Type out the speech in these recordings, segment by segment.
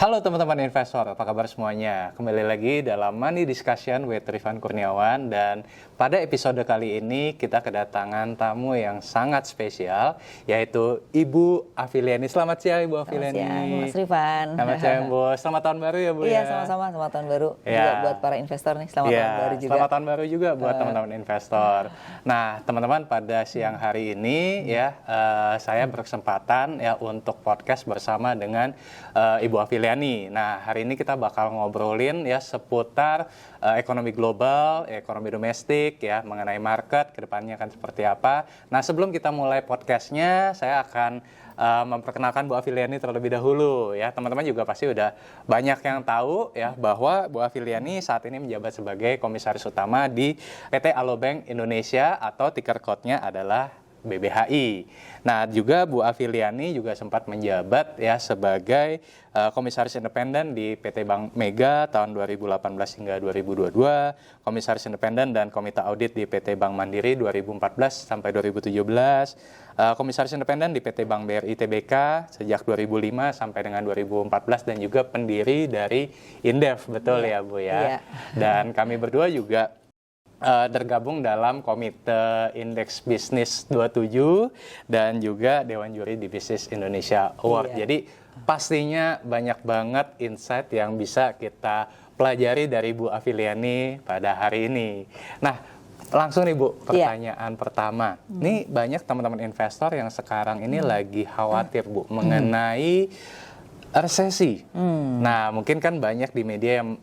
Halo teman-teman investor, apa kabar semuanya? Kembali lagi dalam Money Discussion with Rifan Kurniawan, dan pada episode kali ini kita kedatangan tamu yang sangat spesial, yaitu Ibu Afiliani. Selamat siang Ibu Afiliani. Selamat siang Mas Rifan. Selamat siang Bu. Selamat tahun baru ya Bu. Iya, sama-sama. Selamat tahun baru juga buat para investor nih. Selamat tahun baru juga. Selamat tahun baru juga buat teman-teman investor. Nah teman-teman, pada siang hari ini saya berkesempatan untuk podcast bersama dengan Ibu Afiliani. Nah, hari ini kita bakal ngobrolin seputar ekonomi global, ekonomi domestik mengenai market kedepannya akan seperti apa. Nah, sebelum kita mulai podcastnya, saya akan memperkenalkan Bu Afiliani terlebih dahulu ya. Teman-teman juga pasti udah banyak yang tahu bahwa Bu Afiliani saat ini menjabat sebagai komisaris utama di PT Alobank Indonesia atau ticker code-nya adalah BBHI. Nah, juga Bu Afiliani juga sempat menjabat sebagai komisaris independen di PT Bank Mega tahun 2018 hingga 2022, komisaris independen dan komite audit di PT Bank Mandiri 2014 sampai 2017, komisaris independen di PT Bank BRI Tbk sejak 2005 sampai dengan 2014, dan juga pendiri dari Indef, betul ya Bu ya. Dan kami berdua juga tergabung dalam Komite Indeks Bisnis 27 dan juga Dewan Juri di Bisnis Indonesia Award. Jadi pastinya banyak banget insight yang bisa kita pelajari dari Bu Afiliani pada hari ini. Nah, langsung nih Bu, pertanyaan pertama. Ini banyak teman-teman investor yang sekarang ini lagi khawatir Bu mengenai resesi. Nah, mungkin kan banyak di media yang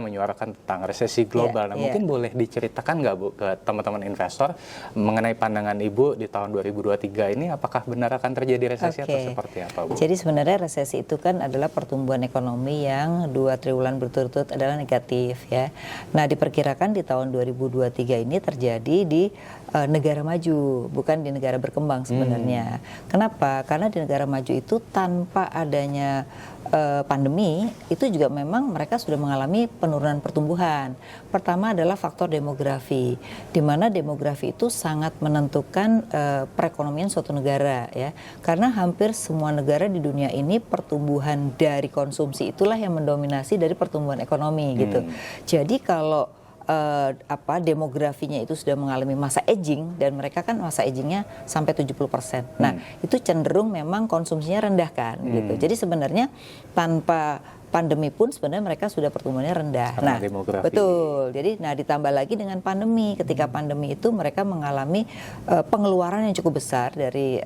menyuarakan tentang resesi global. Nah, mungkin boleh diceritakan nggak Bu ke teman-teman investor mengenai pandangan Ibu di tahun 2023 ini, apakah benar akan terjadi resesi atau seperti apa Bu? Jadi sebenarnya resesi itu kan adalah pertumbuhan ekonomi yang 2 triwulan berturut-turut adalah negatif ya. Nah, diperkirakan di tahun 2023 ini terjadi di negara maju, bukan di negara berkembang sebenarnya. Kenapa? Karena di negara maju itu tanpa adanya pandemi itu juga memang mereka sudah mengalami penurunan pertumbuhan. Pertama adalah faktor demografi, di mana demografi itu sangat menentukan perekonomian suatu negara ya. Karena hampir semua negara di dunia ini pertumbuhan dari konsumsi itulah yang mendominasi dari pertumbuhan ekonomi gitu. Jadi kalau demografinya itu sudah mengalami masa aging, dan mereka kan masa agingnya sampai 70%. Nah, itu cenderung memang konsumsinya rendah kan gitu. Jadi sebenarnya tanpa pandemi pun sebenarnya mereka sudah pertumbuhannya rendah. Karena nah, demografi. Betul. Jadi ditambah lagi dengan pandemi. Ketika pandemi itu mereka mengalami pengeluaran yang cukup besar dari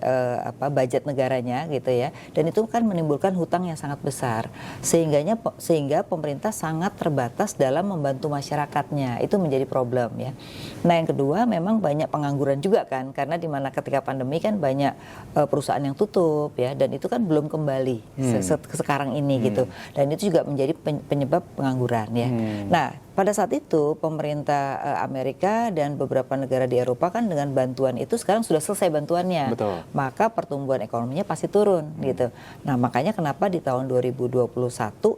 budget negaranya gitu ya. Dan itu kan menimbulkan hutang yang sangat besar. Sehingga pemerintah sangat terbatas dalam membantu masyarakatnya. Itu menjadi problem ya. Nah, yang kedua memang banyak pengangguran juga kan, karena di mana ketika pandemi kan banyak perusahaan yang tutup ya, dan itu kan belum kembali sekarang ini gitu. Dan itu juga menjadi penyebab pengangguran ya. Nah, pada saat itu pemerintah Amerika dan beberapa negara di Eropa kan dengan bantuan itu sekarang sudah selesai bantuannya. Betul. Maka pertumbuhan ekonominya pasti turun gitu. Nah, makanya kenapa di tahun 2021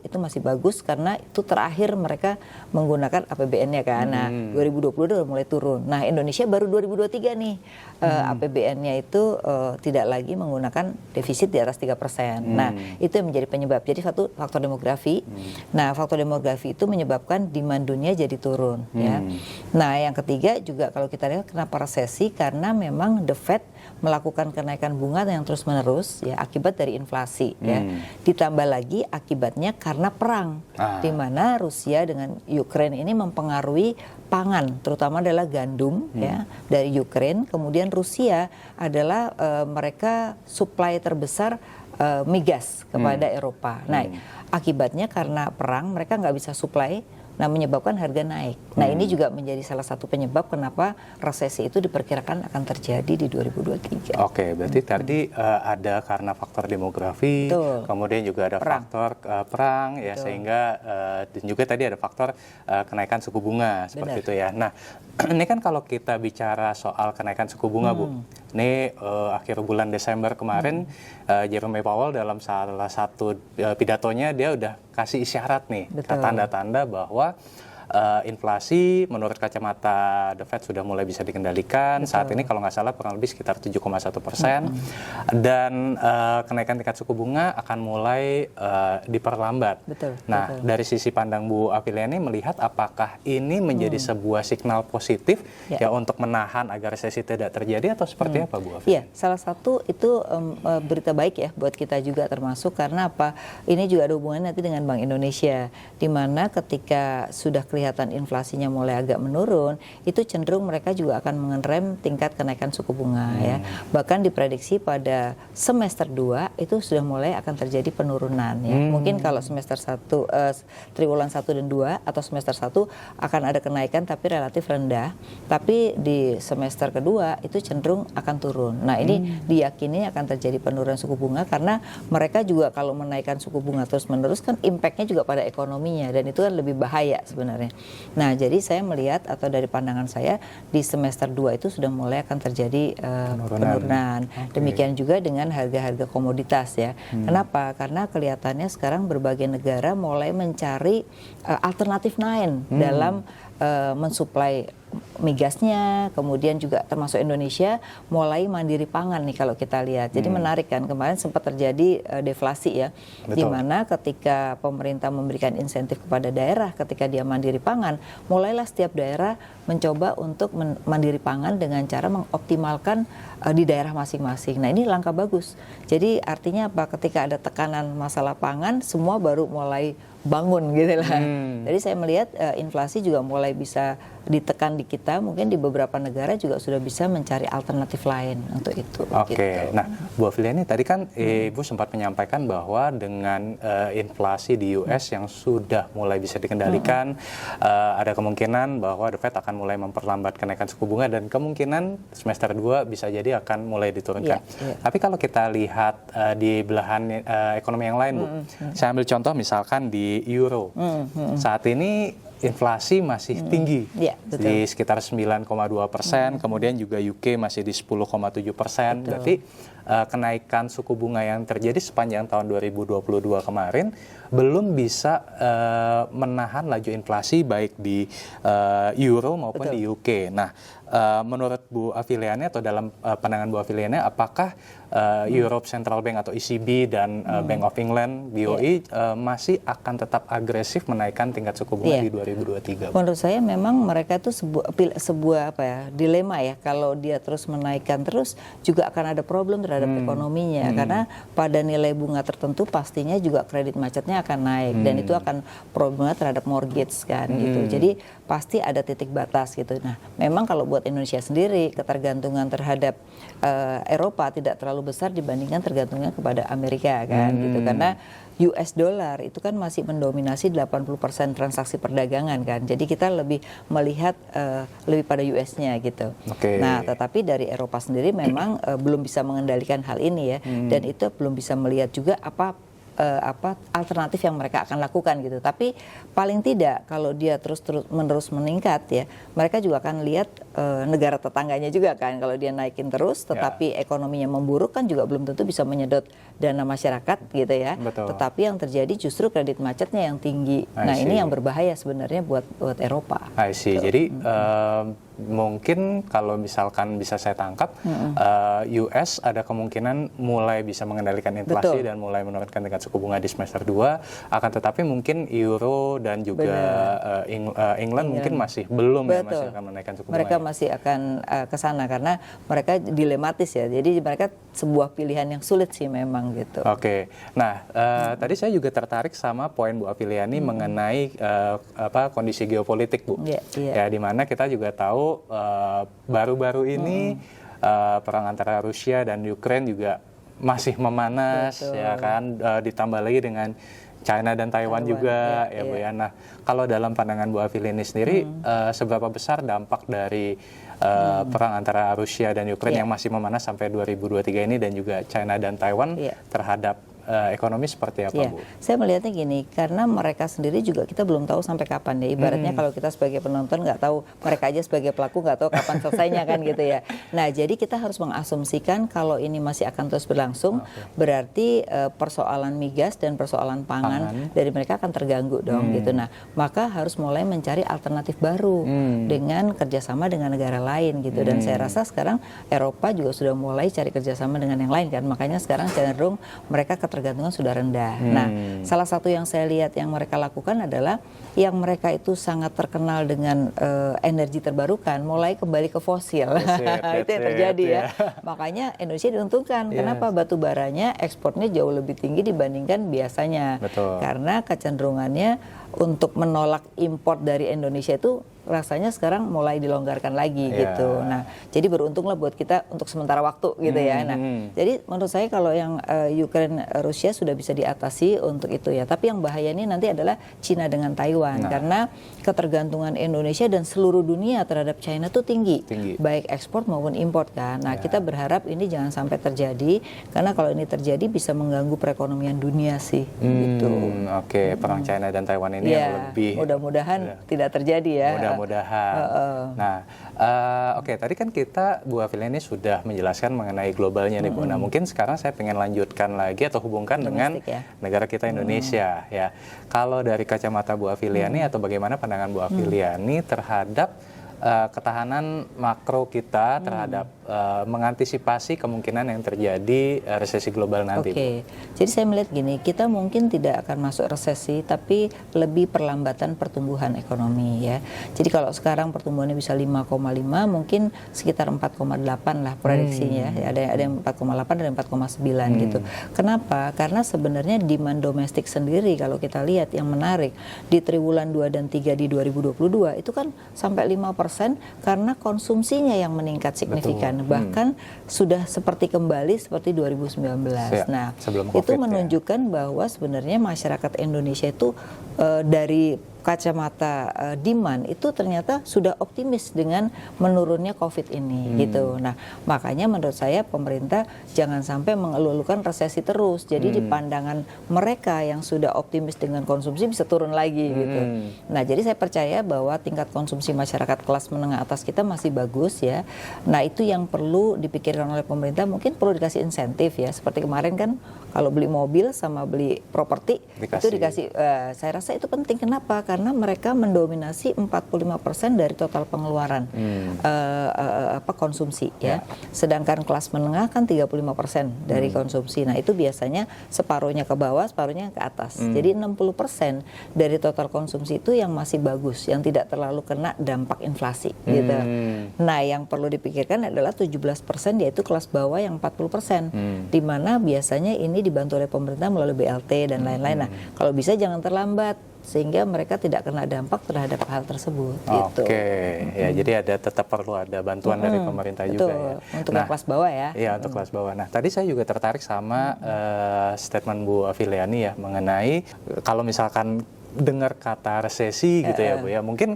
itu masih bagus, karena itu terakhir mereka menggunakan APBN-nya kan. Nah, 2020 udah mulai turun. Nah, Indonesia baru 2023 nih APBN-nya itu tidak lagi menggunakan defisit di atas 3%. Nah, itu yang menjadi penyebab. Jadi satu faktor demografi. Nah, faktor demografi itu menyebabkan demand dunia jadi turun ya. Nah, yang ketiga juga kalau kita lihat kenapa resesi, karena memang The Fed melakukan kenaikan bunga yang terus-menerus ya akibat dari inflasi ya. Ditambah lagi akibatnya karena perang di mana Rusia dengan Ukraine ini mempengaruhi pangan, terutama adalah gandum ya dari Ukraine. Kemudian Rusia adalah mereka supply terbesar migas kepada Eropa. Nah, akibatnya karena perang mereka nggak bisa supply. Nah, menyebabkan harga naik. Nah, ini juga menjadi salah satu penyebab kenapa resesi itu diperkirakan akan terjadi di 2023. Oke, berarti tadi ada karena faktor demografi, kemudian juga ada faktor perang ya, sehingga dan juga tadi ada faktor kenaikan suku bunga seperti itu ya. Nah, ini kan kalau kita bicara soal kenaikan suku bunga Bu, ini akhir bulan Desember kemarin Jerome Powell dalam salah satu pidatonya dia udah kasih isyarat nih, tanda-tanda bahwa inflasi menurut kacamata The Fed sudah mulai bisa dikendalikan. Betul. Saat ini kalau nggak salah kurang lebih sekitar 7,1%. Dan kenaikan tingkat suku bunga akan mulai diperlambat. Betul. Nah, betul. dari sisi pandang Bu Afiliani melihat apakah ini menjadi sebuah signal positif ya untuk menahan agar resesi tidak terjadi atau seperti apa Bu Afiliani? Iya, salah satu itu berita baik ya buat kita juga, termasuk karena apa? Ini juga ada hubungannya nanti dengan Bank Indonesia, di mana ketika sudah kelihatan inflasinya mulai agak menurun, itu cenderung mereka juga akan mengerem tingkat kenaikan suku bunga ya. Bahkan diprediksi pada semester 2 itu sudah mulai akan terjadi penurunan ya. Mungkin kalau semester 1 triwulan 1 dan 2 atau semester 1 akan ada kenaikan tapi relatif rendah, tapi di semester kedua itu cenderung akan turun. Nah, ini diyakini akan terjadi penurunan suku bunga karena mereka juga kalau menaikkan suku bunga terus-menerus kan impact-nya juga pada ekonominya, dan itu kan lebih bahaya sebenarnya. Nah, jadi saya melihat atau dari pandangan saya di semester 2 itu sudah mulai akan terjadi penurunan. Demikian juga dengan harga-harga komoditas ya. Kenapa? Karena kelihatannya sekarang berbagai negara mulai mencari alternatif lain dalam mensuplai migasnya, kemudian juga termasuk Indonesia mulai mandiri pangan nih kalau kita lihat. Jadi menarik kan, kemarin sempat terjadi deflasi ya, di mana ketika pemerintah memberikan insentif kepada daerah ketika dia mandiri pangan, mulailah setiap daerah mencoba untuk mandiri pangan dengan cara mengoptimalkan di daerah masing-masing. Nah, ini langkah bagus. Jadi artinya apa? Ketika ada tekanan masalah pangan, semua baru mulai bangun gitu lah. Jadi saya melihat inflasi juga mulai bisa ditekan di kita, mungkin di beberapa negara juga sudah bisa mencari alternatif lain untuk itu. Oke, gitu. Nah Bu Afiliani tadi kan Ibu sempat menyampaikan bahwa dengan inflasi di US yang sudah mulai bisa dikendalikan, ada kemungkinan bahwa The Fed akan mulai memperlambat kenaikan suku bunga dan kemungkinan semester 2 bisa jadi akan mulai diturunkan. Tapi kalau kita lihat di belahan ekonomi yang lain Bu, saya ambil contoh misalkan di Euro. Saat ini inflasi masih tinggi di sekitar 9,2%, kemudian juga UK masih di 10,7%. Berarti kenaikan suku bunga yang terjadi sepanjang tahun 2022 kemarin belum bisa menahan laju inflasi baik di Euro maupun di UK. Nah, menurut Bu Afiliani atau dalam pandangan Bu Afiliani, apakah Europe Central Bank atau ECB dan Bank of England (BOE) masih akan tetap agresif menaikkan tingkat suku bunga di 2023? Menurut saya memang mereka itu sebuah apa ya, dilema ya. Kalau dia terus menaikkan terus juga akan ada problem terhadap ekonominya, karena pada nilai bunga tertentu pastinya juga kredit macetnya akan naik dan itu akan problemnya terhadap mortgage kan gitu. Jadi pasti ada titik batas gitu. Nah, memang kalau buat Indonesia sendiri ketergantungan terhadap Eropa tidak terlalu besar dibandingkan tergantungnya kepada Amerika kan gitu, karena US dollar itu kan masih mendominasi 80% transaksi perdagangan kan. Jadi kita lebih melihat lebih pada US-nya gitu. Nah, tetapi dari Eropa sendiri memang belum bisa mengendalikan hal ini ya, dan itu belum bisa melihat juga apa alternatif yang mereka akan lakukan gitu. Tapi paling tidak kalau dia terus-menerus meningkat ya, mereka juga akan lihat negara tetangganya juga kan. Kalau dia naikin terus tetapi ekonominya memburuk kan juga belum tentu bisa menyedot dana masyarakat gitu ya. Tetapi yang terjadi justru kredit macetnya yang tinggi. Nah, ini yang berbahaya sebenarnya buat Eropa. I see. Jadi mungkin kalau misalkan bisa saya tangkap, US ada kemungkinan mulai bisa mengendalikan inflasi dan mulai menurunkan tingkat suku bunga di semester 2, akan tetapi mungkin Euro dan juga England mungkin masih belum ya, masih akan menaikkan suku bunga. Mereka masih akan ke sana karena mereka dilematis ya. Jadi mereka sebuah pilihan yang sulit sih memang gitu. Oke. Nah, tadi saya juga tertarik sama poin Bu Afiliani mengenai kondisi geopolitik Bu. Ya, di mana kita juga tahu baru-baru ini perang antara Rusia dan Ukraina juga masih memanas ya kan, ditambah lagi dengan China dan Taiwan juga ya Bu ya. Nah, kalau dalam pandangan Bu Afiliani sendiri seberapa besar dampak dari perang antara Rusia dan Ukraina yang masih memanas sampai 2023 ini dan juga China dan Taiwan terhadap ekonomi seperti apa, Ya, Bu? saya melihatnya gini, karena mereka sendiri juga kita belum tahu sampai kapan ya. Ibaratnya kalau kita sebagai penonton nggak tahu, mereka aja sebagai pelaku nggak tahu kapan selesainya kan gitu ya. Nah, jadi kita harus mengasumsikan kalau ini masih akan terus berlangsung, berarti persoalan migas dan persoalan pangan dari mereka akan terganggu dong gitu. Nah, maka harus mulai mencari alternatif baru dengan kerjasama dengan negara lain gitu. Dan saya rasa sekarang Eropa juga sudah mulai cari kerjasama dengan yang lain kan. Makanya sekarang cenderung mereka ketergantungan sudah rendah. Nah, salah satu yang saya lihat yang mereka lakukan adalah yang mereka itu sangat terkenal dengan energi terbarukan, mulai kembali ke fosil. Itu yang terjadi ya. Makanya Indonesia diuntungkan. Kenapa? Batu baranya ekspornya jauh lebih tinggi dibandingkan biasanya. Betul. Karena kecenderungannya untuk menolak impor dari Indonesia itu rasanya sekarang mulai dilonggarkan lagi gitu. Nah, jadi beruntunglah buat kita untuk sementara waktu gitu ya. Nah, jadi menurut saya kalau yang Ukraine Rusia sudah bisa diatasi untuk itu ya. Tapi yang bahaya ini nanti adalah Cina dengan Taiwan karena ketergantungan Indonesia dan seluruh dunia terhadap China tuh tinggi. Baik ekspor maupun impor kan. Nah, kita berharap ini jangan sampai terjadi karena kalau ini terjadi bisa mengganggu perekonomian dunia sih gitu. Oke, perang China dan Taiwan ini yang lebih mudah-mudahan tidak terjadi ya. Mudah-mudahan. Nah, oke, tadi kan kita Bu Afiliani sudah menjelaskan mengenai globalnya nih Bu. Nah, mungkin sekarang saya pengen lanjutkan lagi atau hubungkan dengan negara kita Indonesia ya. Kalau dari kacamata Bu Afiliani atau bagaimana pandangan Bu Afiliani terhadap ketahanan makro kita terhadap mengantisipasi kemungkinan yang terjadi resesi global nanti. Oke, jadi saya melihat gini, kita mungkin tidak akan masuk resesi, tapi lebih perlambatan pertumbuhan ekonomi ya. Jadi kalau sekarang pertumbuhannya bisa 5,5, mungkin sekitar 4,8 lah prediksinya. Ada yang 4,8 dan 4,9 gitu. Kenapa? Karena sebenarnya demand domestik sendiri kalau kita lihat yang menarik di triwulan 2 dan 3 di 2022 itu kan sampai 5% karena konsumsinya yang meningkat signifikan. Bahkan sudah seperti kembali seperti 2019. Nah, itu menunjukkan bahwa sebenarnya masyarakat Indonesia itu dari kacamata demand itu ternyata sudah optimis dengan menurunnya COVID ini gitu. Nah, makanya menurut saya pemerintah jangan sampai mengeluh-elukan resesi terus. Jadi di pandangan mereka yang sudah optimis dengan konsumsi bisa turun lagi gitu. Nah, jadi saya percaya bahwa tingkat konsumsi masyarakat kelas menengah atas kita masih bagus ya. Nah, itu yang perlu dipikirkan oleh pemerintah. Mungkin perlu dikasih insentif ya. Seperti kemarin kan kalau beli mobil sama beli properti itu dikasih. Saya rasa itu penting. Kenapa? Karena mereka mendominasi 45% dari total pengeluaran konsumsi ya. Sedangkan kelas menengah kan 35% dari konsumsi. Nah, itu biasanya separuhnya ke bawah, separuhnya ke atas. Jadi 60% dari total konsumsi itu yang masih bagus, yang tidak terlalu kena dampak inflasi gitu. Nah, yang perlu dipikirkan adalah 17% yaitu kelas bawah yang 40%. Di mana biasanya ini dibantu oleh pemerintah melalui BLT dan lain-lain. Nah, kalau bisa jangan terlambat sehingga mereka tidak kena dampak terhadap hal tersebut. Gitu. Ya jadi tetap perlu ada bantuan dari pemerintah juga ya. Untuk kelas bawah ya. Iya, untuk kelas bawah. Nah, tadi saya juga tertarik sama statement Bu Afiliani ya mengenai kalau misalkan dengar kata resesi gitu ya Bu ya, mungkin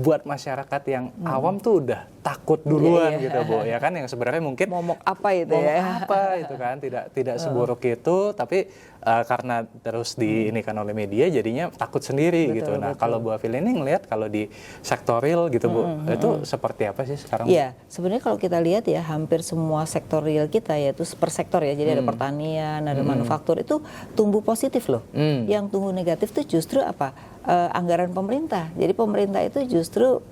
buat masyarakat yang awam tuh udah takut duluan gitu Bu ya kan, yang sebenarnya mungkin momok apa itu ya, apa itu kan tidak seburuk itu, tapi karena terus diinikan oleh media jadinya takut sendiri gitu. Nah, kalau Bu Afiliani ngelihat kalau di sektor real gitu Bu, itu seperti apa sih sekarang? Iya, sebenarnya kalau kita lihat ya hampir semua sektor real kita yaitu per sektor ya, jadi ada pertanian, ada manufaktur itu tumbuh positif loh. Yang tumbuh negatif itu justru apa? Anggaran pemerintah. Jadi pemerintah itu justru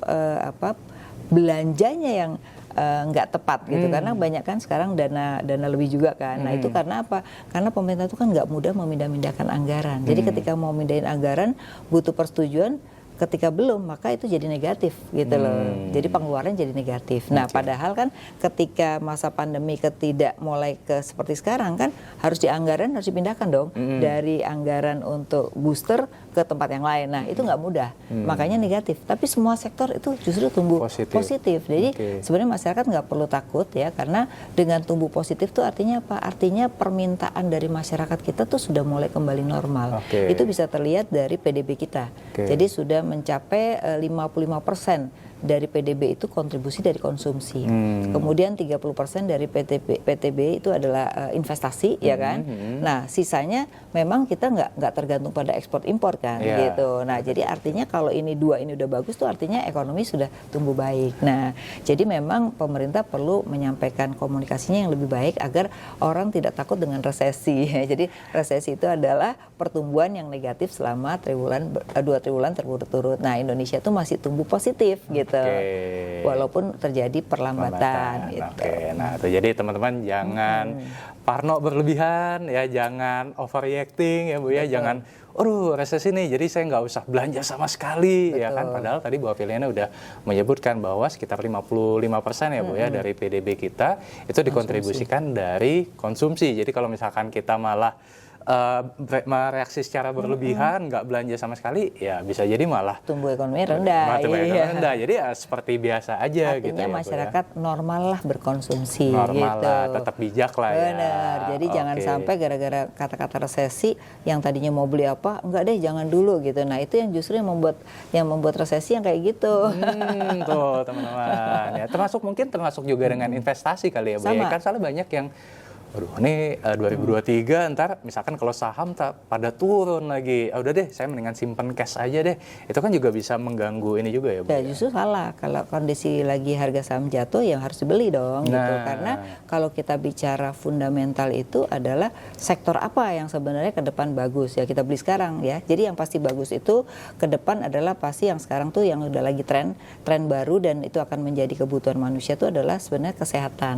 belanjanya yang nggak tepat gitu, karena banyak kan sekarang dana lebih juga kan. Nah, itu karena apa? Karena pemerintah itu kan nggak mudah memindah-mindahkan anggaran. Jadi ketika mau mindahin anggaran butuh persetujuan, ketika belum maka itu jadi negatif gitu loh. Jadi pengeluaran jadi negatif. Nah, padahal kan ketika masa pandemi tidak mulai ke seperti sekarang kan harus dipindahkan dong dari anggaran untuk booster ke tempat yang lain. Nah, itu nggak mudah. Makanya negatif. Tapi semua sektor itu justru tumbuh positif. Jadi sebenarnya masyarakat nggak perlu takut ya, karena dengan tumbuh positif itu artinya apa? Artinya permintaan dari masyarakat kita tuh sudah mulai kembali normal. Itu bisa terlihat dari PDB kita. Jadi sudah mencapai 55% dari PDB itu kontribusi dari konsumsi. Kemudian 30% dari PTB itu adalah investasi, ya kan. Nah, sisanya memang kita nggak tergantung pada ekspor impor kan, gitu. Nah, jadi artinya kalau ini dua ini udah bagus tuh artinya ekonomi sudah tumbuh baik. Nah, jadi memang pemerintah perlu menyampaikan komunikasinya yang lebih baik agar orang tidak takut dengan resesi. Jadi resesi itu adalah pertumbuhan yang negatif selama 2 triwulan berturut-turut. Nah, Indonesia tuh masih tumbuh positif gitu. Walaupun terjadi perlambatan gitu. Nah, itu jadi teman-teman jangan parno berlebihan ya, jangan overreacting ya Bu ya, jangan resesi nih jadi saya nggak usah belanja sama sekali. Ya kan, padahal tadi Bu Afiliana udah menyebutkan bahwa sekitar 55% ya Bu ya dari PDB kita itu dikontribusikan dari konsumsi. Jadi kalau misalkan kita malah mereaksi secara berlebihan, nggak belanja sama sekali, ya bisa jadi malah tumbuh ekonomi rendah. Rendah. Jadi ya seperti biasa aja. Artinya gitu ya, masyarakat normal lah berkonsumsi. Normal gitu. lah, tetap bijak lah. Benar. Jadi jangan sampai gara-gara kata-kata resesi yang tadinya mau beli apa, enggak deh jangan dulu gitu. Nah itu yang justru yang membuat resesi yang kayak gitu. Tuh teman-teman. Ya, termasuk juga dengan investasi kali ya Bu. Ya, kan soalnya banyak yang ini 2023 ntar misalkan kalau saham pada turun lagi, udah deh saya mendingan simpen cash aja deh. Itu kan juga bisa mengganggu ini juga ya Bu. Ya justru salah, kalau kondisi lagi harga saham jatuh ya harus dibeli dong gitu. Karena kalau kita bicara fundamental itu adalah sektor apa yang sebenarnya ke depan bagus ya kita beli sekarang ya. Jadi yang pasti bagus itu ke depan adalah pasti yang sekarang tuh yang udah lagi tren baru dan itu akan menjadi kebutuhan manusia itu adalah sebenarnya kesehatan.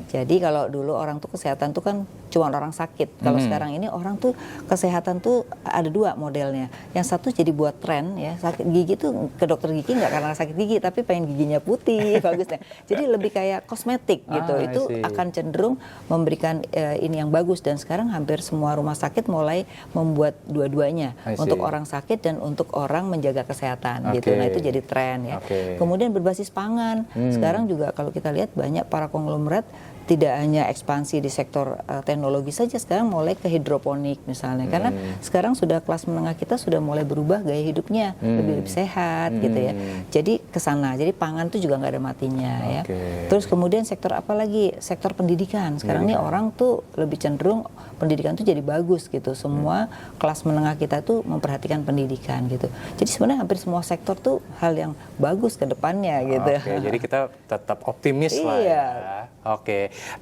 Jadi kalau dulu orang tuh kesehatan tuh kan cuma orang sakit. Kalau sekarang ini orang tuh kesehatan tuh ada dua modelnya. Yang satu jadi buat tren ya, sakit gigi tuh ke dokter gigi nggak karena sakit gigi tapi pengen giginya putih bagusnya. Jadi lebih kayak kosmetik gitu. Itu akan cenderung memberikan ini yang bagus dan sekarang hampir semua rumah sakit mulai membuat dua-duanya untuk orang sakit dan untuk orang menjaga kesehatan gitu. Nah itu jadi tren ya. Kemudian berbasis pangan. Sekarang juga kalau kita lihat banyak para konglomerat tidak hanya ekspansi di sektor teknologi saja, sekarang mulai ke hidroponik misalnya. Karena sekarang sudah kelas menengah kita sudah mulai berubah gaya hidupnya, lebih sehat gitu ya. Jadi ke sana. Jadi pangan tuh juga nggak ada matinya ya. Terus kemudian sektor apa lagi? Sektor pendidikan. Sekarang nih orang tuh lebih cenderung pendidikan tuh jadi bagus gitu. Semua kelas menengah kita tuh memperhatikan pendidikan gitu. Jadi sebenarnya hampir semua sektor tuh hal yang bagus ke depannya gitu. Jadi kita tetap optimis lah ya.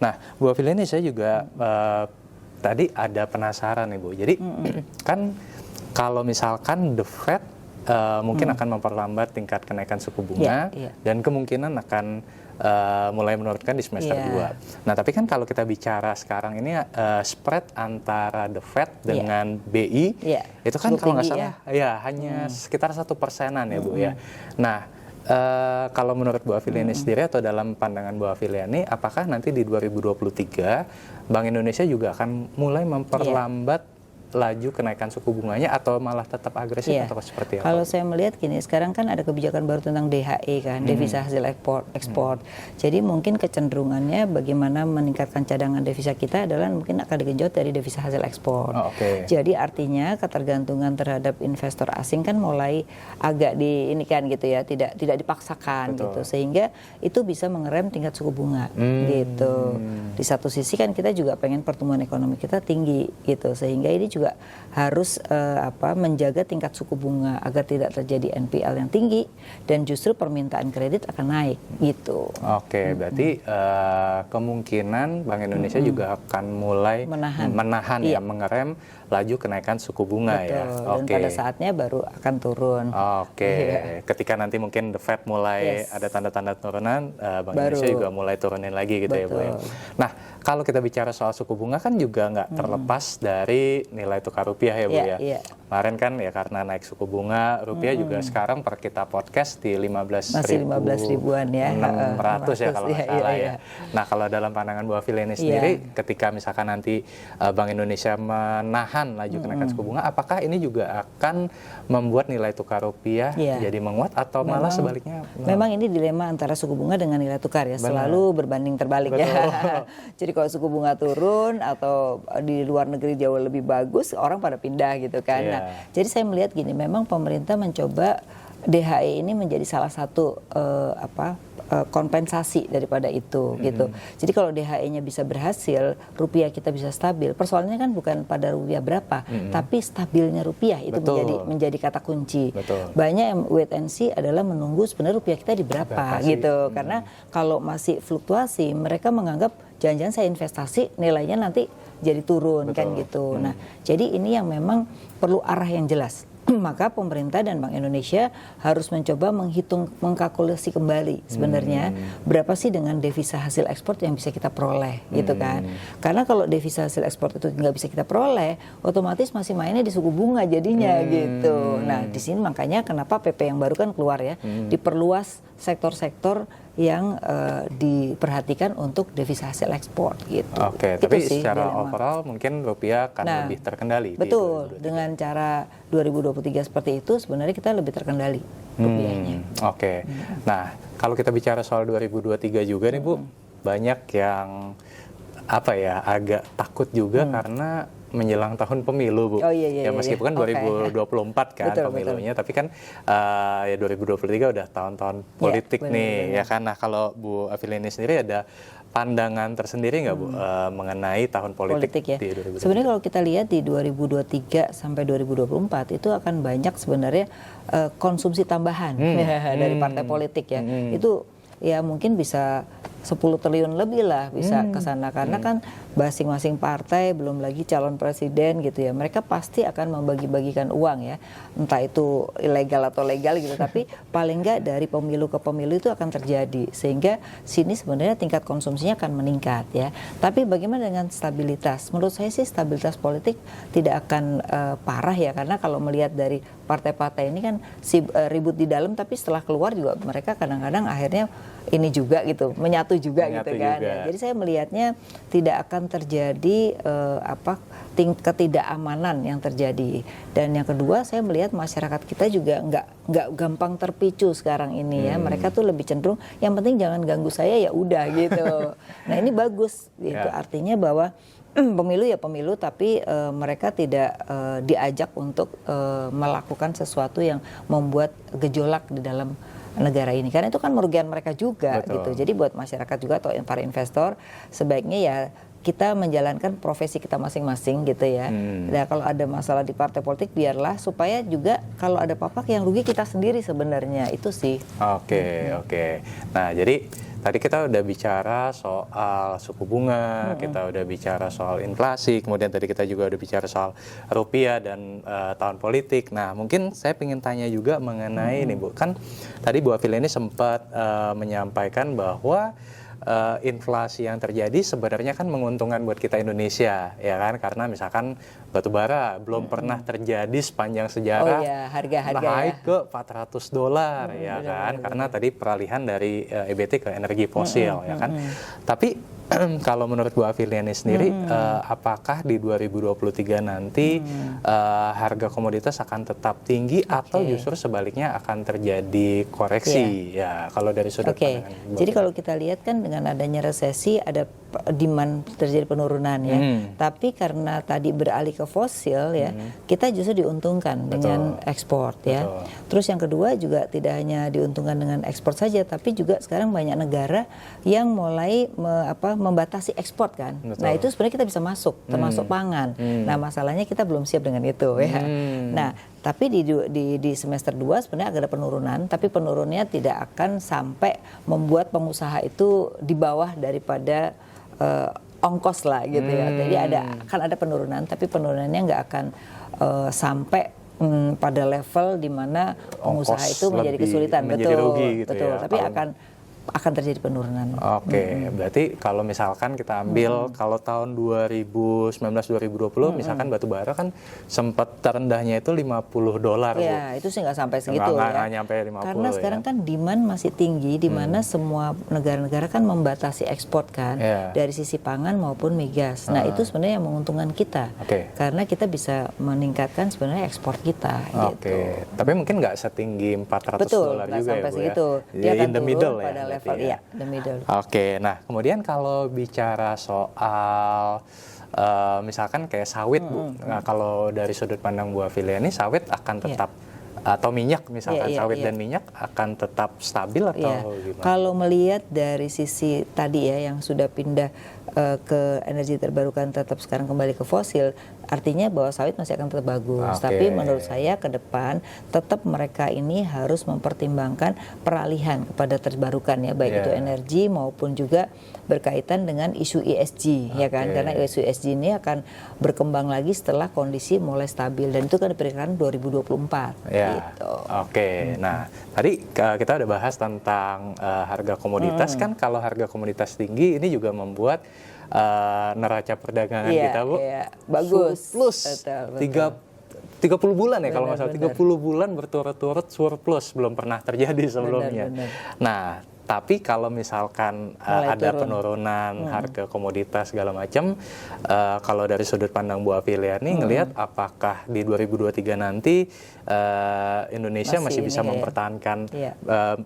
Nah, Bu Afiliana saya juga tadi ada penasaran nih Bu. Jadi kan kalau misalkan The Fed mungkin akan memperlambat tingkat kenaikan suku bunga dan kemungkinan akan mulai menurunkan di semester 2. Nah, tapi kan kalau kita bicara sekarang ini spread antara The Fed dengan BI itu kan kalau nggak salah hanya sekitar 1%-an ya Bu ya. Nah, kalau menurut Bu Afiliana sendiri atau dalam pandangan Bu Afiliana, apakah nanti di 2023 Bank Indonesia juga akan mulai memperlambat laju kenaikan suku bunganya atau malah tetap agresif atau seperti apa? Kalau saya melihat gini, sekarang kan ada kebijakan baru tentang DHE kan, devisa hasil ekspor. Jadi mungkin kecenderungannya bagaimana meningkatkan cadangan devisa kita adalah mungkin akan digenjot dari devisa hasil ekspor. Jadi artinya ketergantungan terhadap investor asing kan mulai agak diinikan gitu ya, tidak dipaksakan gitu, sehingga itu bisa mengerem tingkat suku bunga gitu. Di satu sisi kan kita juga pengen pertumbuhan ekonomi kita tinggi gitu, sehingga ini juga harus menjaga tingkat suku bunga agar tidak terjadi NPL yang tinggi dan justru permintaan kredit akan naik gitu. Berarti kemungkinan Bank Indonesia juga akan mulai menahan ya, mengerem laju kenaikan suku bunga. Dan pada saatnya baru akan turun. Ketika nanti mungkin The Fed mulai ada tanda-tanda turunan, Bank Indonesia juga mulai turunin lagi gitu ya Bu ya. Nah, kalau kita bicara soal suku bunga kan juga nggak terlepas dari nilai tukar rupiah ya Bu ya. Kemarin kan ya karena naik suku bunga rupiah juga sekarang per kita podcast di 15 ribuan ya. 600 ya kalau nggak salah ya. Nah, kalau dalam pandangan Bu Afiliana sendiri ketika misalkan nanti Bank Indonesia menahan laju kenaikan suku bunga, apakah ini juga akan membuat nilai tukar rupiah jadi menguat atau malah sebaliknya? Memang ini dilema antara suku bunga dengan nilai tukar ya, selalu berbanding terbalik ya. Jadi kalau suku bunga turun atau di luar negeri jauh lebih bagus, orang pada pindah gitu kan. Nah, jadi saya melihat gini, memang pemerintah mencoba DHE ini menjadi salah satu kompensasi daripada itu gitu. Jadi kalau DHE-nya bisa berhasil, rupiah kita bisa stabil. Persoalannya kan bukan pada rupiah berapa, tapi stabilnya rupiah itu menjadi kata kunci. Banyak yang wait and see adalah menunggu sebenarnya rupiah kita di berapa gitu. Karena kalau masih fluktuasi, mereka menganggap jangan-jangan saya investasi nilainya nanti jadi turun kan gitu. Nah, jadi ini yang memang perlu arah yang jelas. Maka pemerintah dan Bank Indonesia harus mencoba mengkalkulasi kembali sebenarnya berapa sih dengan devisa hasil ekspor yang bisa kita peroleh gitu kan. Karena kalau devisa hasil ekspor itu nggak bisa kita peroleh, otomatis masih mainnya di suku bunga jadinya gitu. Nah, di sini makanya kenapa PP yang baru kan keluar ya, diperluas sektor-sektor yang diperhatikan untuk devisa hasil ekspor gitu. Oke, tapi secara overall mungkin rupiah akan lebih terkendali. Betul, dengan cara 2023 seperti itu sebenarnya kita lebih terkendali rupiahnya. Oke. Nah, kalau kita bicara soal 2023 juga nih Bu, banyak yang agak takut juga karena menjelang tahun pemilu Bu. Ya meskipun kan 2024 kan pemilunya, tapi kan ya 2023 udah tahun-tahun politik nih ya kan. Nah, kalau Bu Afiliani sendiri ada pandangan tersendiri nggak Bu mengenai tahun politik ya? Di 2023? Sebenarnya kalau kita lihat di 2023 sampai 2024 itu akan banyak sebenarnya konsumsi tambahan dari partai politik ya. Itu ya mungkin bisa 10 triliun lebih lah bisa ke sana karena kan masing-masing partai belum lagi calon presiden gitu ya, mereka pasti akan membagi-bagikan uang ya, entah itu ilegal atau legal gitu tapi paling nggak dari pemilu ke pemilu itu akan terjadi sehingga sini sebenarnya tingkat konsumsinya akan meningkat ya. Tapi bagaimana dengan stabilitas? Menurut saya sih stabilitas politik tidak akan parah ya, karena kalau melihat dari partai-partai ini kan ribut di dalam tapi setelah keluar juga mereka kadang-kadang akhirnya ini juga gitu menyatu juga gitu kan. Ya, jadi saya melihatnya tidak akan terjadi ketidakamanan yang terjadi. Dan yang kedua saya melihat masyarakat kita juga nggak gampang terpicu sekarang ini ya. Mereka tuh lebih cenderung yang penting jangan ganggu saya ya udah gitu. Nah ini bagus gitu. Artinya bahwa pemilu ya pemilu tapi mereka tidak diajak untuk melakukan sesuatu yang membuat gejolak di dalam negara ini, karena itu kan merugikan mereka juga gitu. Jadi buat masyarakat juga atau para investor sebaiknya ya kita menjalankan profesi kita masing-masing gitu ya. Nah kalau ada masalah di partai politik biarlah, supaya juga kalau ada apa-apa yang rugi kita sendiri sebenarnya, itu sih. Oke. Nah jadi tadi kita udah bicara soal suku bunga, kita udah bicara soal inflasi, kemudian tadi kita juga udah bicara soal rupiah dan tahun politik. Nah mungkin saya ingin tanya juga mengenai ini Bu, kan tadi Bu Afiliani sempat menyampaikan bahwa inflasi yang terjadi sebenarnya kan menguntungkan buat kita Indonesia ya kan, karena misalkan batubara belum pernah terjadi sepanjang sejarah harga naik ke $400 ya kan, karena tadi peralihan dari EBT ke energi fosil ya kan. Tapi kalau menurut Bu Afiliani sendiri, apakah di 2023 nanti harga komoditas akan tetap tinggi atau justru sebaliknya akan terjadi koreksi? Ya, kalau dari sudut pandang. Jadi kalau kita lihat kan dengan adanya resesi ada demand terjadi penurunan ya. Tapi karena tadi beralih ke fosil ya, kita justru diuntungkan dengan ekspor ya. Terus yang kedua juga tidak hanya diuntungkan dengan ekspor saja, tapi juga sekarang banyak negara yang mulai membatasi ekspor kan. Nah itu sebenarnya kita bisa masuk, termasuk pangan. Nah masalahnya kita belum siap dengan itu ya. Nah tapi di semester 2 sebenarnya agak ada penurunan, tapi penurunannya tidak akan sampai membuat pengusaha itu di bawah daripada ongkos lah gitu ya. Jadi akan ada penurunan, tapi penurunannya nggak akan sampai pada level di mana pengusaha itu menjadi kesulitan, rugi gitu betul. Ya, tapi akan terjadi penurunan. Berarti kalau misalkan kita ambil kalau tahun 2019-2020 misalkan batubara kan sempat terendahnya itu $50. Ya, itu sih nggak sampai segitu nggak nyampe 50. Karena sekarang kan demand masih tinggi di mana semua negara-negara kan membatasi ekspor kan dari sisi pangan maupun migas. Nah, itu sebenarnya yang menguntungkan kita. Karena kita bisa meningkatkan sebenarnya ekspor kita gitu. Tapi mungkin nggak setinggi $400 juga ya, sampai Bu, segitu. Ya? Dia akan in the middle pada ya. Level, iya, the middle. Nah kemudian kalau bicara soal misalkan kayak sawit Bu, nah, kalau dari sudut pandang Bu Afiliani sawit akan tetap atau minyak misalkan sawit iya. dan minyak akan tetap stabil atau Iya. gimana? Kalau melihat dari sisi tadi ya yang sudah pindah ke energi terbarukan tetap sekarang kembali ke fosil, artinya bahwa sawit masih akan tetap bagus. Oke. Tapi menurut saya ke depan tetap mereka ini harus mempertimbangkan peralihan kepada terbarukan ya, baik itu energi maupun juga berkaitan dengan isu ESG ya kan, karena isu ESG ini akan berkembang lagi setelah kondisi mulai stabil dan itu kan diperkirakan 2024. Ya, Gitu. oke. Nah, tadi kita udah bahas tentang harga komoditas kan. Kalau harga komoditas tinggi, ini juga membuat neraca perdagangan kita, Bu, bagus. surplus. Betul. 30 bulan ya kalau nggak salah, Benar. 30 bulan berturut-turut surplus, belum pernah terjadi sebelumnya. Benar. Nah, tapi kalau misalkan Mulai ada turun. penurunan harga komoditas segala macam, kalau dari sudut pandang Bu Afiliani ngelihat apakah di 2023 nanti Indonesia masih bisa mempertahankan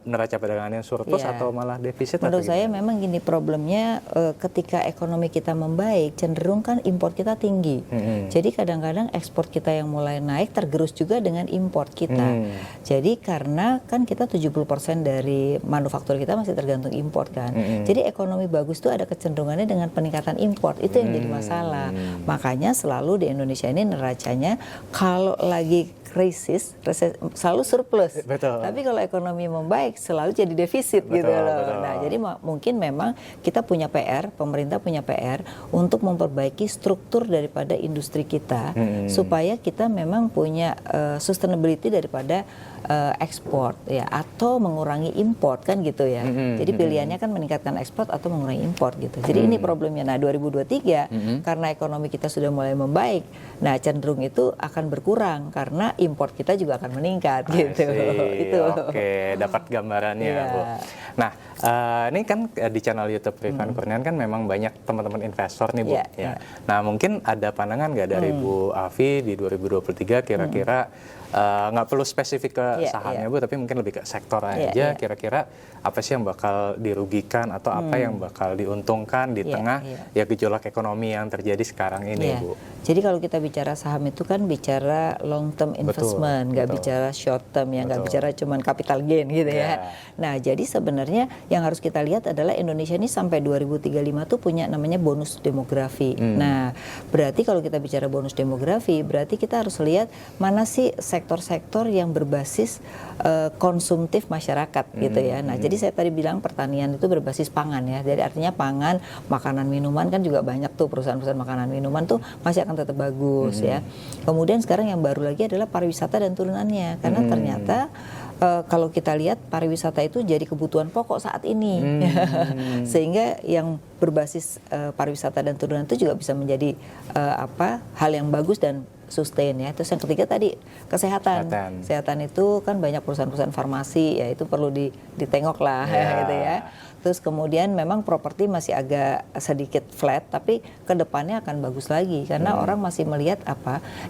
neraca perdagangan yang surplus atau malah defisit? Menurut saya memang gini problemnya, ketika ekonomi kita membaik cenderung kan impor kita tinggi. Jadi kadang-kadang ekspor kita yang mulai naik tergerus juga dengan impor kita. Jadi karena kan kita 70% dari manufaktur kita masih tergantung impor kan. Jadi ekonomi bagus itu ada kecenderungannya dengan peningkatan impor. Itu yang jadi masalah. Makanya selalu di Indonesia ini neracanya kalau lagi krisis selalu surplus. Betul. Tapi kalau ekonomi membaik selalu jadi defisit gitu loh. Betul. Nah, jadi mungkin memang kita punya PR, pemerintah punya PR untuk memperbaiki struktur daripada industri kita supaya kita memang punya sustainability daripada ekspor ya, atau mengurangi import kan gitu ya. Jadi pilihannya kan meningkatkan ekspor atau mengurangi import gitu. Jadi ini problemnya. Nah, 2023 karena ekonomi kita sudah mulai membaik, nah cenderung itu akan berkurang karena import kita juga akan meningkat gitu. Itu. Oke, dapat gambarannya, Bu. Nah, ini kan di channel YouTube Rifan Kurniawan kan memang banyak teman-teman investor nih, Bu. Nah, mungkin ada pandangan nggak dari Bu Afi di 2023 kira-kira nggak perlu spesifik ke sahamnya, Bu, tapi mungkin lebih ke sektor aja. Kira-kira apa sih yang bakal dirugikan atau apa yang bakal diuntungkan di tengah ya gejolak ekonomi yang terjadi sekarang ini, Bu? Jadi kalau kita bicara saham itu kan bicara long term investment, nggak bicara short term ya, nggak bicara cuman capital gain gitu ya. Nah, jadi sebenarnya yang harus kita lihat adalah Indonesia ini sampai 2035 tuh punya namanya bonus demografi. Nah, berarti kalau kita bicara bonus demografi, berarti kita harus lihat mana sih sektor-sektor yang berbasis konsumtif masyarakat gitu ya. Nah, jadi saya tadi bilang pertanian itu berbasis pangan ya. Jadi artinya pangan, makanan, minuman kan juga banyak tuh perusahaan-perusahaan makanan minuman tuh masih akan tetap bagus ya. Kemudian sekarang yang baru lagi adalah pariwisata dan turunannya, karena ternyata kalau kita lihat pariwisata itu jadi kebutuhan pokok saat ini, sehingga yang berbasis pariwisata dan turunan itu juga bisa menjadi hal yang bagus dan sustain ya. Terus yang ketiga tadi kesehatan. Kesehatan itu kan banyak perusahaan-perusahaan farmasi ya, itu perlu ditengok lah gitu ya. Terus kemudian memang properti masih agak sedikit flat, tapi kedepannya akan bagus lagi karena orang masih melihat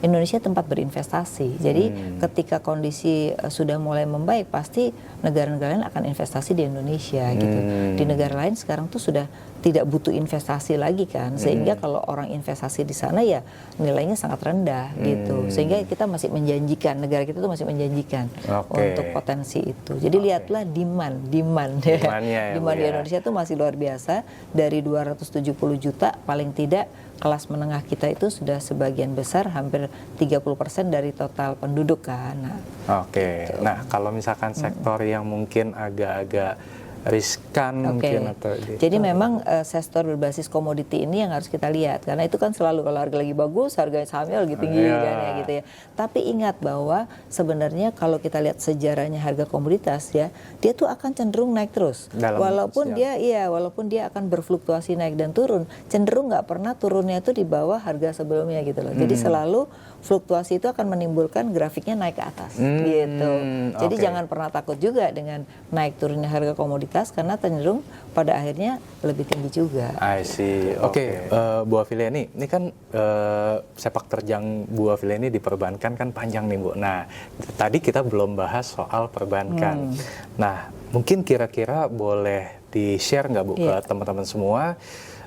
Indonesia tempat berinvestasi. Jadi ketika kondisi sudah mulai membaik, pasti negara-negara lain akan investasi di Indonesia gitu. Di negara lain sekarang tuh sudah tidak butuh investasi lagi kan, sehingga kalau orang investasi di sana ya nilainya sangat rendah gitu. Sehingga kita masih menjanjikan, negara kita tuh masih menjanjikan untuk potensi itu. Jadi lihatlah demand di Indonesia tuh masih luar biasa. Dari 270 juta paling tidak kelas menengah kita itu sudah sebagian besar, hampir 30% dari total penduduk kan. Gitu. Nah, kalau misalkan sektor yang mungkin agak-agak riskan mungkin atau jadi memang sektor berbasis komoditi ini yang harus kita lihat, karena itu kan selalu kalau harga lagi bagus harga sahamnya lagi tinggi kan ya gitu ya. Tapi ingat bahwa sebenarnya kalau kita lihat sejarahnya harga komoditas ya, dia tuh akan cenderung naik terus. Walaupun dia akan berfluktuasi naik dan turun, cenderung nggak pernah turunnya itu di bawah harga sebelumnya gitu loh. Jadi selalu fluktuasi itu akan menimbulkan grafiknya naik ke atas gitu. Jadi jangan pernah takut juga dengan naik turunnya harga komoditas, karena cenderung pada akhirnya lebih tinggi juga. I see. Oke. Bu Afiliani, ini kan sepak terjang Bu Afiliani di perbankan kan panjang nih, Bu. Nah, tadi kita belum bahas soal perbankan. Nah, mungkin kira-kira boleh di-share nggak, Bu, ke teman-teman semua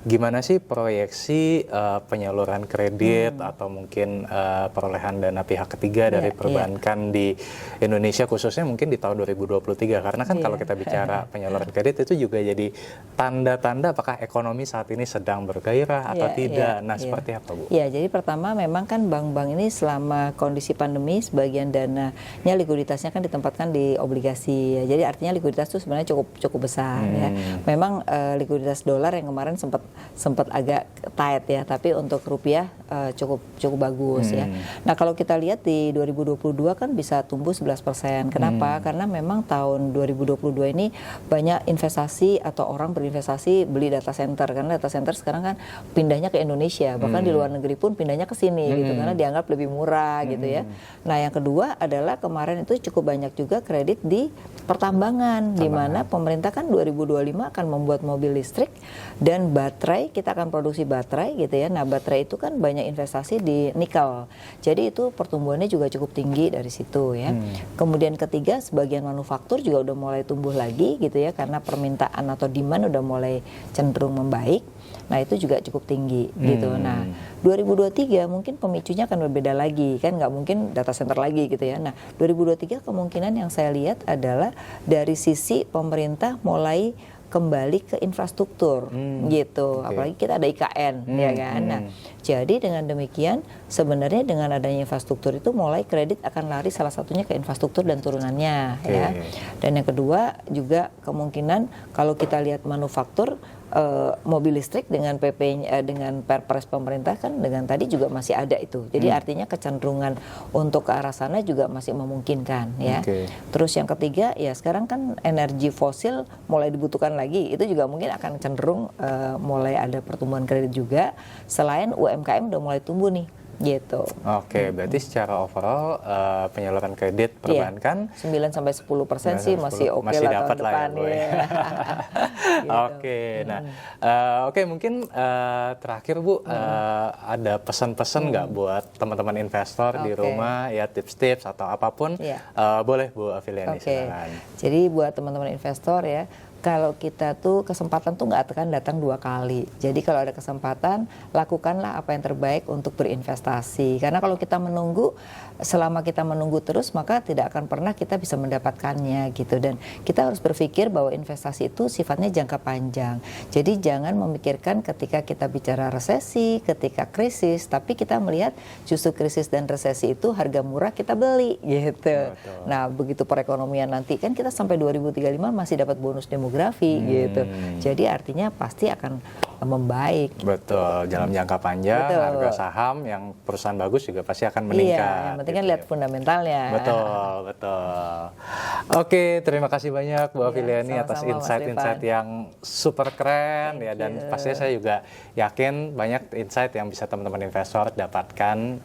gimana sih proyeksi penyaluran kredit atau mungkin perolehan dana pihak ketiga dari perbankan di Indonesia khususnya mungkin di tahun 2023, karena kan kalau kita bicara penyaluran kredit itu juga jadi tanda-tanda apakah ekonomi saat ini sedang bergairah atau tidak. Nah, seperti apa, Bu? Ya, jadi pertama memang kan bank-bank ini selama kondisi pandemi sebagian dananya likuiditasnya kan ditempatkan di obligasi ya. Jadi artinya likuiditas itu sebenarnya cukup besar ya. Memang likuiditas dolar yang kemarin sempat agak tight ya, tapi untuk rupiah cukup bagus ya. Nah, kalau kita lihat di 2022 kan bisa tumbuh 11%. Kenapa? Karena memang tahun 2022 ini banyak investasi atau orang berinvestasi beli data center, karena data center sekarang kan pindahnya ke Indonesia, bahkan di luar negeri pun pindahnya ke sini gitu, karena dianggap lebih murah gitu ya. Nah, yang kedua adalah kemarin itu cukup banyak juga kredit di pertambangan, di mana pemerintah kan 2025 akan membuat mobil listrik dan baterai, kita akan produksi baterai gitu ya. Nah, baterai itu kan banyak investasi di nikel, jadi itu pertumbuhannya juga cukup tinggi dari situ ya. Kemudian ketiga, sebagian manufaktur juga udah mulai tumbuh lagi gitu ya, karena permintaan atau demand udah mulai cenderung membaik. Nah, itu juga cukup tinggi gitu. Nah, 2023 mungkin pemicunya akan berbeda lagi, kan nggak mungkin data center lagi gitu ya. Nah, 2023 kemungkinan yang saya lihat adalah dari sisi pemerintah mulai kembali ke infrastruktur gitu. Apalagi kita ada IKN ya kan. Nah, jadi dengan demikian sebenarnya dengan adanya infrastruktur itu mulai kredit akan lari salah satunya ke infrastruktur dan turunannya ya. Dan yang kedua juga kemungkinan kalau kita lihat manufaktur, mobil listrik dengan dengan perpres pemerintah kan dengan tadi juga masih ada itu. Jadi artinya kecenderungan untuk ke arah sana juga masih memungkinkan ya. Terus yang ketiga ya sekarang kan energi fosil mulai dibutuhkan lagi. Itu juga mungkin akan cenderung mulai ada pertumbuhan kredit juga. Selain UMKM udah mulai tumbuh nih. Gitu. Berarti secara overall penyaluran kredit perbankan 9-10% sih masih oke lah tahun depan ya. Gitu. Mungkin terakhir Bu, ada pesan-pesan nggak buat teman-teman investor di rumah ya, tips-tips atau apapun boleh Bu Afiliani silakan. Jadi buat teman-teman investor ya, kalau kita tuh kesempatan tuh nggak akan datang 2 kali. Jadi kalau ada kesempatan, lakukanlah apa yang terbaik untuk berinvestasi. Karena kalau kita menunggu, selama kita menunggu terus, maka tidak akan pernah kita bisa mendapatkannya gitu. Dan kita harus berpikir bahwa investasi itu sifatnya jangka panjang. Jadi jangan memikirkan ketika kita bicara resesi, ketika krisis, tapi kita melihat justru krisis dan resesi itu harga murah kita beli gitu. Nah, begitu perekonomian nanti kan kita sampai 2035 masih dapat bonus demografi gitu. Jadi artinya pasti akan membaik. Betul, dalam jangka panjang harga saham yang perusahaan bagus juga pasti akan meningkat. Iya, yang penting kan lihat fundamentalnya. Betul. Oke, terima kasih banyak Bu Afiliani atas insight-insight yang super keren ya, dan pastinya saya juga yakin banyak insight yang bisa teman-teman investor dapatkan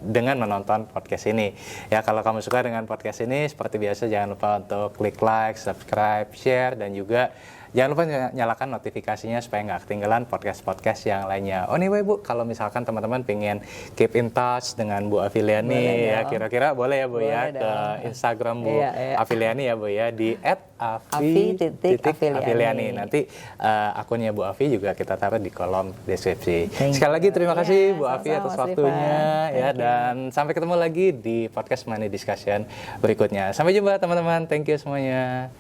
dengan menonton podcast ini. Ya, kalau kamu suka dengan podcast ini, seperti biasa jangan lupa untuk klik like, subscribe, share, dan juga jangan lupa nyalakan notifikasinya supaya nggak ketinggalan podcast-podcast yang lainnya. Anyway Bu, kalau misalkan teman-teman pengen keep in touch dengan Bu Afiliani ya, kira-kira boleh ya Bu ya ke Instagram Bu Afiliani ya Bu ya, di @afi_afiliani. Nanti akunnya Bu Afi juga kita taruh di kolom deskripsi. Sekali lagi terima kasih Bu Afi atas waktunya ya, dan sampai ketemu lagi di podcast Money Discussion berikutnya. Sampai jumpa teman-teman, thank you semuanya.